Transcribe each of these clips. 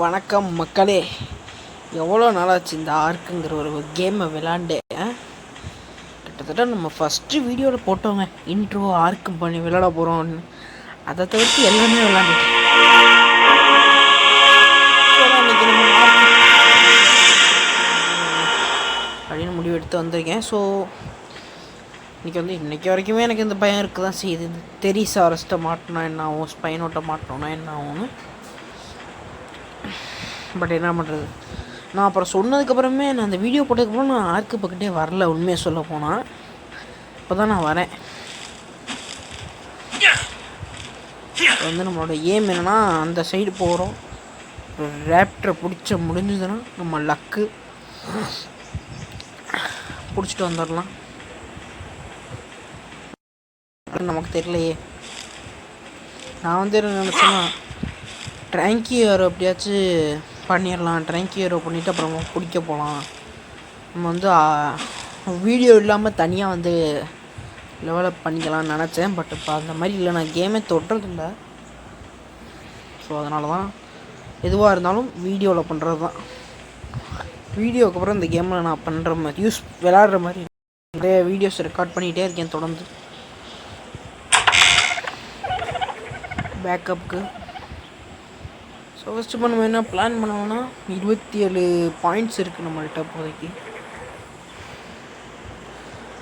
வணக்கம் மக்களே. எவ்வளோ நாளாச்சு இந்த ஆர்க்குங்கிற ஒரு கேமை விளாண்டு. கிட்டத்தட்ட நம்ம ஃபஸ்ட்டு வீடியோவில் போட்டோங்க இன்ட்ரோ ஆர்க்கு பண்ணி விளாட போகிறோம்னு. அதை தவிர்த்து எல்லாமே விளாண்டுட்டேன். அப்படின்னு முடிவு எடுத்து வந்திருக்கேன். ஸோ இன்றைக்கி வரைக்குமே எனக்கு இந்த பயம் இருக்குது தான் செய்யுது. இந்த தெரிசாரஸ்ட்டை மாட்டினா என்ன ஆகும், ஸ்பைனோட்டை மாட்டினோன்னா என்ன ஆகும்னு. பட் என்ன பண்ணுறது, நான் அப்புறம் சொன்னதுக்கப்புறமே நான் அந்த வீடியோ போட்டதுக்கப்புறம் நான் ஆர்க்கு பக்கத்தே வரல. உண்மையை சொல்ல போனால் இப்போ தான் நான் வரேன். நம்மளோட ஏம் என்னென்னா அந்த சைடு போகிறோம். ரேப்டரை பிடிச்ச முடிஞ்சதுன்னா நம்ம லக்கு பிடிச்சிட்டு வந்துடலாம். நமக்கு தெரியலையே. நான் என்ன நினச்சேன்னா ட்ராங்கியர் எப்படியாச்சும் பண்ணிடலாம். ட்ராங்கியரோ பண்ணிவிட்டு அப்புறம் பிடிக்க போகலாம். நம்ம வீடியோ இல்லாமல் தனியாக லெவலப் பண்ணிக்கலாம்னு நினச்சேன். பட் இப்போ அந்த மாதிரி இல்லை, நான் கேமே தொடுறதில்லை. ஸோ அதனால தான் எதுவாக இருந்தாலும் வீடியோவில் பண்ணுறது தான். வீடியோவுக்கு அப்புறம் இந்த கேமில் நான் பண்ணுற மாதிரி விளாடுற மாதிரி நிறைய வீடியோஸ் ரெக்கார்ட் பண்ணிகிட்டே இருக்கேன் தொடர்ந்து பேக்கப்புக்கு. ஸோ ஃபஸ்ட்டு இப்போ நம்ம என்ன பிளான் பண்ணோம்னா 27 பாயிண்ட்ஸ் இருக்குது நம்மள்கிட்ட இப்போதைக்கு.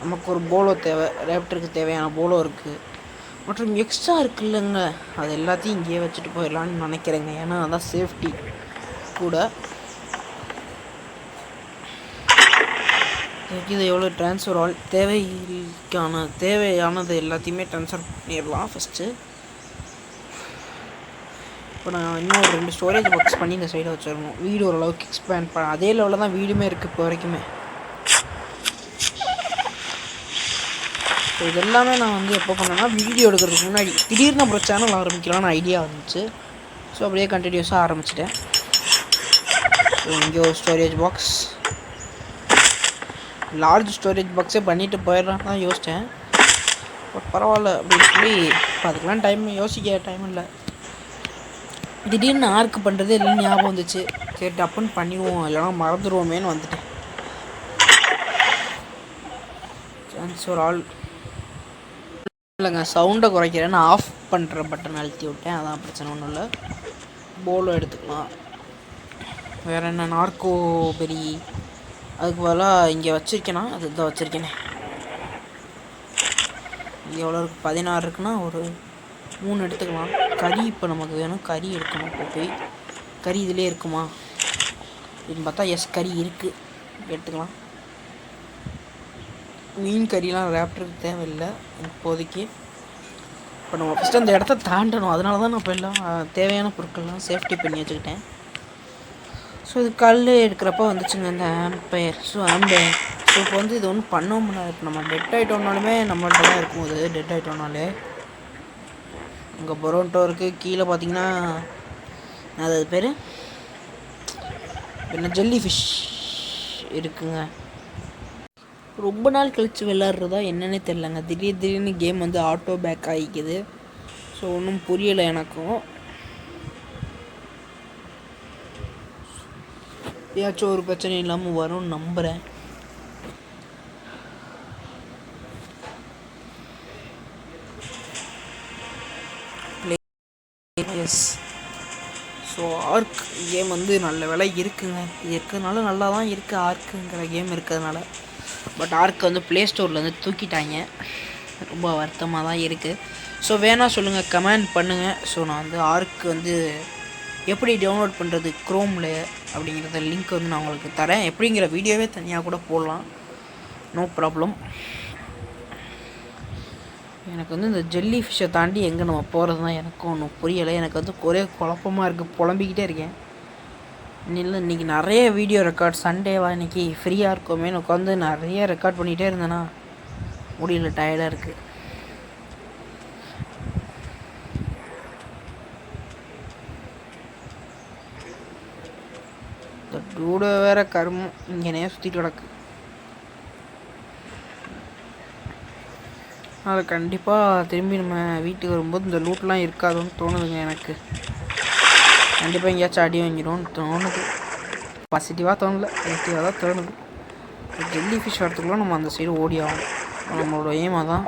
நமக்கு ஒரு போலோ தேவை, ரேப்டருக்கு தேவையான போலோ இருக்குது. மற்றும் எக்ஸ்ட்ரா இருக்குல்லங்க, அது எல்லாத்தையும் இங்கேயே வச்சுட்டு போயிடலான்னு நினைக்கிறேங்க. ஏன்னா அதான் சேஃப்டி கூட. இது எவ்வளோ ட்ரான்ஸ்ஃபர் தேவையானது எல்லாத்தையுமே ட்ரான்ஸ்ஃபர் பண்ணிடலாம் ஃபஸ்ட்டு. இப்போ நான் இன்னும் 2 ஸ்டோரேஜ் பாக்ஸ் பண்ணி இந்த சைடை வச்சிடணும். வீடு ஓரளவுக்கு எக்ஸ்பேண்ட் அதே லெவலில் தான் வீடுமே இருக்குது இப்போ வரைக்குமே. ஸோ இது எல்லாமே நான் எப்போ பண்ணேன்னா வீடியோ எடுக்கிறதுக்கு முன்னாடி திடீர்னு அப்புறம் சேனல் ஆரம்பிக்கலான்னு ஐடியா இருந்துச்சு. ஸோ அப்படியே கண்டினியூஸாக ஆரம்பிச்சிட்டேன். ஸோ இங்கே ஒரு ஸ்டோரேஜ் பாக்ஸ், லார்ஜ் ஸ்டோரேஜ் பாக்ஸே பண்ணிவிட்டு போயிடலான்னு தான் யோசித்தேன். பட் பரவாயில்ல அப்படின்னு சொல்லி அதுக்கெலாம் யோசிக்க டைம் இல்லை. திடீர்னு ஆர்க்கு பண்ணுறதே இல்லைன்னு ஞாபகம் வந்துச்சு. சரி டப்புன்னு பண்ணிடுவோம், இல்லைனா மறந்துடுவோமேன்னு வந்துட்டேன். ட்ரான்ஸ்ஃபர் ஆல் இல்லைங்க, சவுண்டை குறைக்கிறேன். நான் ஆஃப் பண்ணுற பட்டன் அழுத்தி விட்டேன், அதான் பிரச்சனை. ஒன்றும் இல்லை. போலோ எடுத்துக்கலாம். வேறு என்ன, நார்கோ பெரி அதுக்கு பதிலாக இங்கே வச்சுருக்கேன்னா அதுதான் வச்சுருக்கேனே. இங்கே எவ்வளோ இருக்குது, 16 இருக்குன்னா ஒரு 3 எடுத்துக்கலாம். கறி இப்போ நமக்கு வேணும், கறி எடுக்கணும். இப்போ போய் கறி இதிலே இருக்குமா அப்படின்னு பார்த்தா எஸ், கறி இருக்குது, எடுத்துக்கலாம். மீன் கறிலாம் ரேப்டருக்கு தேவையில்லை இப்போதைக்கு. இப்போ நம்ம ஃபஸ்ட்டு அந்த இடத்த தாண்டணும். அதனால தான் நான் இப்போ எல்லாம் தேவையான பொருட்கள்லாம் சேஃப்டி பண்ணி வச்சுக்கிட்டேன். ஸோ இது கல் எடுக்கிறப்ப வந்துச்சுங்க இந்த ஆம்பயர். ஸோ இப்போ இது ஒன்றும் பண்ணவும் முடியாது. இப்போ நம்ம டெட் ஆகிட்டோம்னாலுமே நம்மள்ட்ட தான் இருக்கும்போது டெட் ஆகிட்டோம்னாலே இங்கே பொரோண்டோ இருக்குது. கீழே பார்த்தீங்கன்னா அது பேர் என்ன, ஜெல்லி ஃபிஷ் இருக்குங்க. ரொம்ப நாள் கழித்து விளாட்றதா என்னன்னே தெரிலங்க. திடீர்னு கேம் ஆட்டோ பேக் ஆகிக்குது. ஸோ ஒன்றும் புரியலை எனக்கும். ஏதாச்சும் ஒரு பிரச்சனை இல்லாமல் வரும்னு நம்புகிறேன். எஸ். ஸோ ஆர்க் கேம் நல்ல விலை இருக்குங்க. இது இருக்கிறதுனால நல்லா தான் இருக்குது. ஆர்க்குங்கிற கேம் இருக்கிறதுனால. பட் ஆர்க் ப்ளே ஸ்டோரில் தூக்கிட்டாங்க. ரொம்ப வருத்தமாக தான் இருக்குது. ஸோ வேணால் சொல்லுங்கள், கமெண்ட் பண்ணுங்கள். ஸோ நான் ஆர்க் எப்படி டவுன்லோட் பண்ணுறது க்ரோமில் அப்படிங்கிறத லிங்க் நான் உங்களுக்கு தரேன். எப்படிங்கிற வீடியோவே தனியாக கூட போடலாம், நோ ப்ராப்ளம். எனக்கு இந்த ஜெல்லி ஃபிஷ்ஷை தாண்டி எங்கே நம்ம போகிறது தான் எனக்கும் ஒன்றும் புரியலை. எனக்கு ஒரே குழப்பமாக இருக்குது, புலம்பிக்கிட்டே இருக்கேன். இன்றைக்கி நிறைய வீடியோ ரெக்கார்ட், சண்டேவா இன்றைக்கி ஃப்ரீயாக இருக்கோமேனு உட்காந்து நிறைய ரெக்கார்ட் பண்ணிகிட்டே இருந்தேன்னா முடியல, டயர்டாக இருக்குது. இந்த டூட வேறு கருமம் இங்கேனே சுற்றிட்டு கிடக்கு. அது கண்டிப்பாக திரும்பி நம்ம வீட்டுக்கு வரும்போது இந்த லூட்லாம் இருக்காதுன்னு தோணுதுங்க எனக்கு. கண்டிப்பாக எங்கேயாச்சும் அடி வாங்கிடும்னு தோணுது. பாசிட்டிவாக தோணல, நெகட்டிவாக தான் தோணுது. ஜெல்லி ஃபிஷ் வரத்துக்குள்ள நம்ம அந்த சைடு ஓடி ஆகும். நம்மளோட எய்மாக தான்.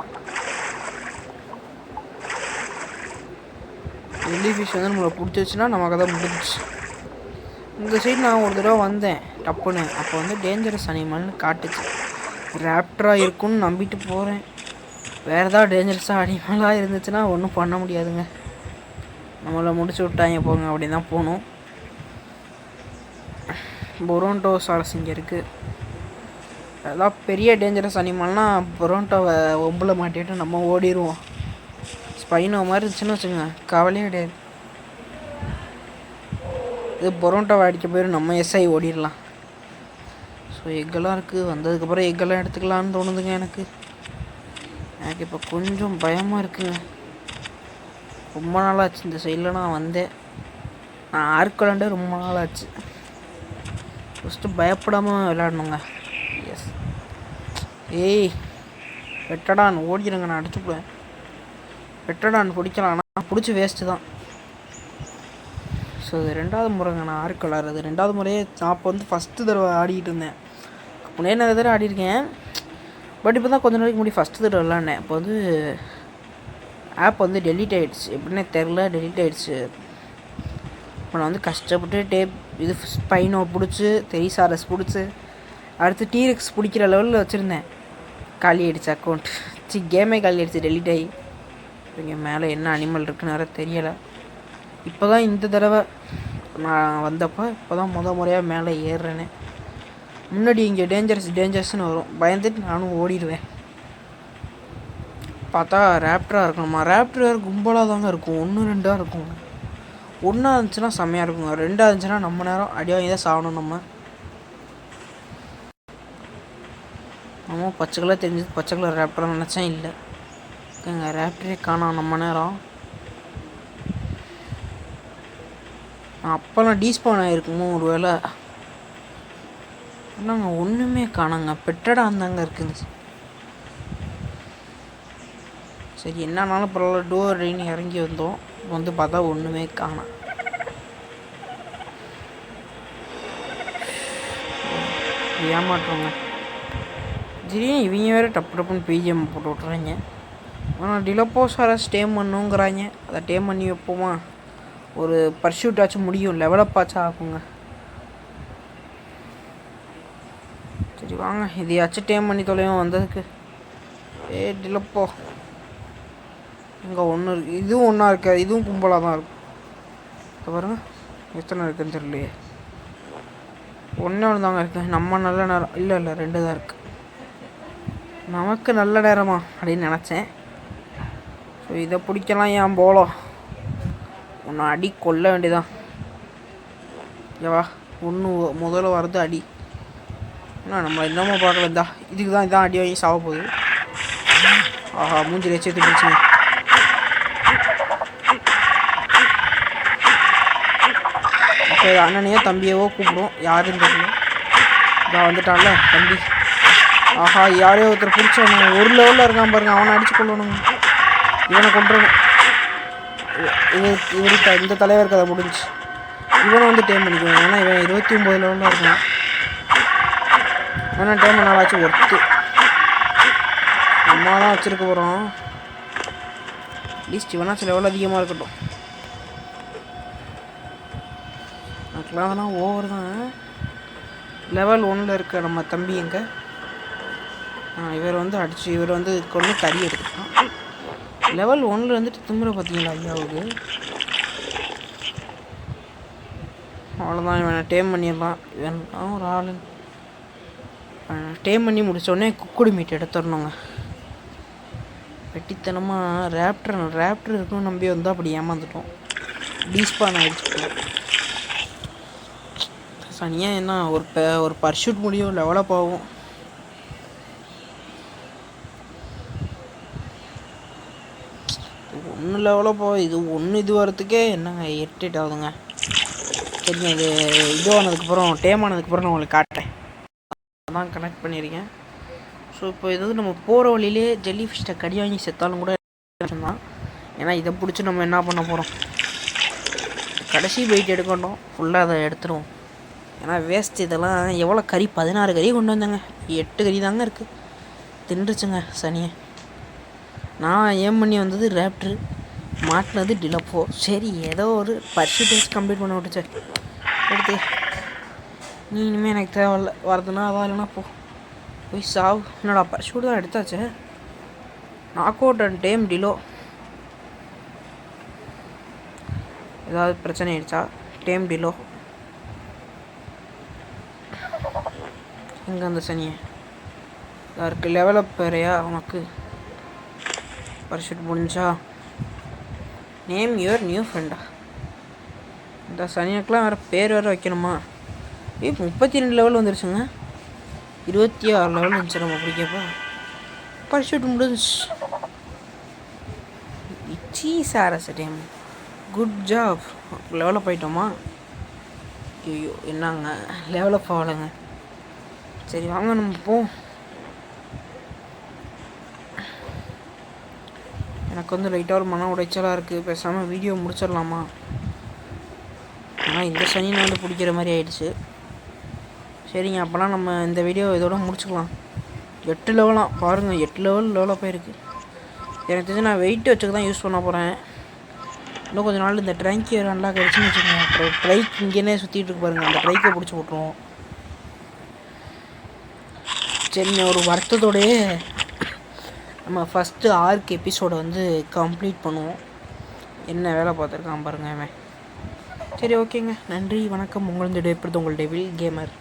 ஜெல்லி ஃபிஷ் வந்து நம்மளை பிடிச்சிச்சுன்னா நமக்கு தான் முடிஞ்சிச்சு. இந்த சைடு நான் ஒரு தடவை வந்தேன் டப்புன்னு. அப்போ வந்து டேஞ்சரஸ் அனிமல்னு காட்டுச்சு. ராப்டராக இருக்குன்னு நம்பிட்டு போகிறேன். வேறு ஏதாவது டேஞ்சரஸாக அனிமலாக இருந்துச்சுன்னா ஒன்றும் பண்ண முடியாதுங்க. நம்மளை முடிச்சு விட்டாங்க போங்க அப்படின்னு தான் போகணும். பொரோண்டோசாரஸ் இங்கே இருக்குது. அதெல்லாம் பெரிய டேஞ்சரஸ் அனிமல்னால் பொரோண்டோவை ஒம்பில் மாட்டிட்டு நம்ம ஓடிடுவோம். ஸ்பைனோ மாதிரி இருந்துச்சுன்னு வச்சுக்கோங்க, கவலையே கிடையாது. இது பொரோண்டோவை அடிக்க போயிடும், நம்ம எஸ்ஐ ஓடிடலாம். ஸோ எக்கெல்லாம் இருக்குது. வந்ததுக்கப்புறம் எக்கெல்லாம் எடுத்துக்கலான்னு தோணுதுங்க எனக்கு. இப்போ கொஞ்சம் பயமாக இருக்குங்க. ரொம்ப நாளாச்சு இந்த சைடில் நான் வந்தேன். நான் ஆர்க் விளாண்டே ரொம்ப நாளாச்சு. ஃபஸ்ட்டு பயப்படாமல் விளையாடணுங்க. எஸ். ஏய் வெட்டடான் ஓடிடுங்க, நான் அடிச்சுடுவேன். வெட்டடான் பிடிக்கலாம், ஆனால் பிடிச்சி வேஸ்ட்டு தான். ஸோ இது 2வது முறைங்க நான் ஆர்க் விளாட்றது. 2வது முறையே நான் அப்போ வந்து ஃபஸ்ட்டு தடவை ஆடிக்கிட்டு இருந்தேன். முன்னே நிறைய தடவை ஆடிருக்கேன். பட் இப்போ தான் கொஞ்ச நாளைக்கு முன்னாடி ஃபஸ்ட்டு தடவை விளாண்டேன். இப்போ வந்து ஆப் வந்து டெலீட் ஆகிடுச்சு. எப்படின்னே தெரில, டெலீட் ஆகிடுச்சு. இப்போ நான் வந்து கஷ்டப்பட்டு இது ஸ்பைனோ பிடிச்சி, தெரிசாரஸ் பிடிச்சி, அடுத்து டீரெக்ஸ் பிடிக்கிற லெவலில் வச்சுருந்தேன். காலி ஆகிடுச்சு அக்கௌண்ட். கேமே காலி ஆகிடுச்சு, டெலீட் ஆகி. இங்கே மேலே என்ன அனிமல் இருக்குன்னு வேறு தெரியலை. இப்போ தான் இந்த தடவை நான் வந்தப்போ இப்போ தான் முறையாக மேலே ஏறுறேனே. முன்னாடி இங்கே டேஞ்சரஸ்னு வரும், பயந்துட்டு நானும் ஓடிடுவேன். பார்த்தா ரேப்டராக இருக்கணுமா? ரேப்டர் வேறு கும்பலாக தாங்க இருக்கும். 1-2 இருக்குங்க. 1 இருந்துச்சுன்னா செம்மையாக இருக்குங்க. 2 இருந்துச்சுன்னா நம்ம நேரம் அடி வாங்கி தான் சாகணும். நம்ம பச்சை கலர் தெரிஞ்சது, பச்சை கலர் ரேப்டர் நினச்சேன். இல்லை எங்கள் ரேப்டரே காணோம் நம்ம நேரம். அப்போல்லாம் டீஸ்பான் ஆகிருக்குமோ ஒரு வேளை. இல்லைங்க, ஒன்றுமே காணாங்க. பெட்டடா இருந்தாங்க இருக்குங்க. சரி என்னன்னாலும் பரவாயில்ல, டோர் ரெயின் இறங்கி வந்தோம். வந்து பார்த்தா ஒன்றுமே காணோம். ஏமாற்றோங்க. திடீர்னு இவங்க வேறு டப்புன்னு பிஜிஎம் போட்டு விட்றாங்க. ஆனால் டிலோபோசாரஸ் டேம் பண்ணுங்கிறாங்க. அதை டேம் பண்ணி வைப்போமா? ஒரு பர்ஷூட்டாச்சும் முடியும், லெவலப்பாச்சும் ஆகுங்க. சரி வாங்க, இதையாச்சும் டேம் பண்ணி தொலைவும் வந்ததுக்கு. டிலப்போ இங்கே ஒன்று இருக்குது, இதுவும் ஒன்றா இருக்காது, இதுவும் கும்பலாக தான் இருக்கும். இப்போ பாருங்க எத்தனை இருக்குன்னு தெரியலையே. ஒன்று தாங்க இருக்குது. நம்ம நல்ல நேரம் இல்லை 2 தான் இருக்குது. நமக்கு நல்ல நேரமா அப்படின்னு நினச்சேன். ஸோ இதை பிடிக்கலாம். ஏன் போகலாம், ஒன்று அடி கொல்ல வேண்டியதான். ஏவா ஒன்று முதல்ல வரது அடி. என்ன நம்மளை இன்னமும் பார்க்கல. இதுக்கு தான் இதான் அடி வாங்கி சாக போகுது. ஆஹா மூஞ்சி வச்சு பிடிச்சிங்க. இப்போ அண்ணனையோ தம்பியவோ கூப்பிடுவோம், யாருன்னு தெரியல. இதான் வந்துட்டான்ல தம்பி. ஆஹா யாரையோ ஒருத்தர் பிடிச்சவனு ஒரு லெவலில் இருக்கான் பாருங்க, அவனை அடிச்சு கொள்ளணுங்க. இவனை கொண்டுறணும். இவருக்கு இந்த தலைவருக்கு அதை முடிஞ்சு. இவனை வந்து டேம் பண்ணிக்குவேன். ஏன்னா இவன் 29 லெவலில் இருக்கான். ஆனால் டைம் நாளாச்சும் ஒர்த்து நம்ம தான் வச்சுருக்க போகிறோம். அட்லீஸ்ட் இவனாச்சும் லெவல் அதிகமாக இருக்கட்டும். அதுக்கெலாம் அதெல்லாம் ஓவர் தான். லெவல் 1 இருக்க நம்ம தம்பி எங்கே? இவர் வந்து அடிச்சு இவர் வந்து கொண்டு கறி எடுத்துட்டான். லெவல் 1 வந்துட்டு திமுறை பார்த்தீங்களா ஐயாவுக்கு. அவ்வளோதான், இவனை டேம் பண்ணிடலாம். இவன் ஒரு ஆளு டேம் பண்ணி முடித்தோடனே குக்குடு மீட் எடுத்துடணுங்க. வெட்டித்தனமாக ரேப்டர் இருக்குன்னு நம்பி வந்து அப்படி ஏமாந்துட்டோம். டீஸ்பான் ஆகிடுச்சு. சனியாக என்ன ஒரு பர்ஷூட் முடியும், லெவலப் ஆகும். ஒன்று லெவலப் ஆகும். இது வரத்துக்கே என்னங்க 8 ஆகுதுங்க. சரிங்க, இது ஆனதுக்கப்புறம் டேம் ஆனதுக்கப்புறம் நான் உங்களுக்கு காட்டுறேன். அதான் கனெக்ட் பண்ணியிருக்கேன். ஸோ இப்போ இது நம்ம போகிற வழியிலே ஜெல்லி ஃபிஷ்ட்டை கடி வாங்கி செத்தாலும் கூட தான். ஏன்னா இதை பிடிச்சி நம்ம என்ன பண்ண போகிறோம்? கடைசி பைட் எடுக்கணும், ஃபுல்லாக அதை எடுத்துருவோம். ஏன்னா வேஸ்ட் இதெல்லாம். எவ்வளோ கறி? 16 கறி கொண்டு வந்தேங்க. 8 கறி தாங்க இருக்குது. தின்றுச்சுங்க சனியை. நான் ஏம் பண்ணி வந்தது ரேப்ட்ரு, மாட்டினது டிலப்போ. சரி ஏதோ ஒரு பர்சன்டேஜ் கம்ப்ளீட் பண்ண விட்டுச்சு. எடுத்து நீ இனிமேல் எனக்கு தேவையில்ல, வரதுன்னா அதான், இல்லைனா போய் சாவு. என்னடா பர்சூட் தான் எடுத்தாச்சு. நாக் அவுட் அண்ட் டேம் டிலோ. ஏதாவது பிரச்சனை ஆயிடுச்சா? டேம் டிலோ எங்கே அந்த சனியை யாருக்கு லெவலப் வேறையா உனக்கு? பர்ஷூட் முடிஞ்சா? நேம் யுவர் நியூ ஃப்ரெண்டா? இந்த சனியக்கெலாம் வேறு பேர் வேறு வைக்கணுமா? 32 லெவல் வந்துருச்சுங்க. 26 லெவல் இருந்துச்சு நம்ம பிடிக்கப்போ. பர்ஷூட் முடிஞ்சு. இச்சி charas time. Good job. Level up ஆகிட்டோமா? ஐயோ என்னங்க லெவலப் ஆகலைங்க. சரி வாங்க நம்ம போவோம். எனக்கு வந்து லைட்டாக ஒரு மன உடைச்சலாக இருக்குது. பேசாமல் வீடியோ முடிச்சிடலாமா? ஆனால் இந்த சனி நான் வந்து பிடிக்கிற மாதிரி ஆயிடுச்சு. சரிங்க, அப்போலாம் நம்ம இந்த வீடியோ இதோட முடிச்சுக்கலாம். 8 லெவலாம் பாருங்கள், 8 லெவல் டெவலப் ஆகிருக்கு. எனக்கு தெரிஞ்சு நான் வெயிட் வச்சுக்க தான் யூஸ் பண்ண போகிறேன். இன்னும் கொஞ்சம் நாள் இந்த ட்ரைக்கி நல்லா கிடச்சின்னு வச்சுக்கோங்க. அப்புறம் ட்ரைக் இங்கேனே சுற்றிட்டு இருக்கு பாருங்கள், அந்த ட்ரைக்கை பிடிச்சி விட்ருவோம். சரிங்க, ஒரு வருத்தத்தோடையே நம்ம ஃபஸ்ட்டு ஆர்க் எபிசோடை வந்து கம்ப்ளீட் பண்ணுவோம். என்ன வேலை பார்த்துருக்கான் பாருங்க அவன். சரி ஓகேங்க, நன்றி வணக்கம். உங்களுடைய உங்களுடைய வில் கேமர்.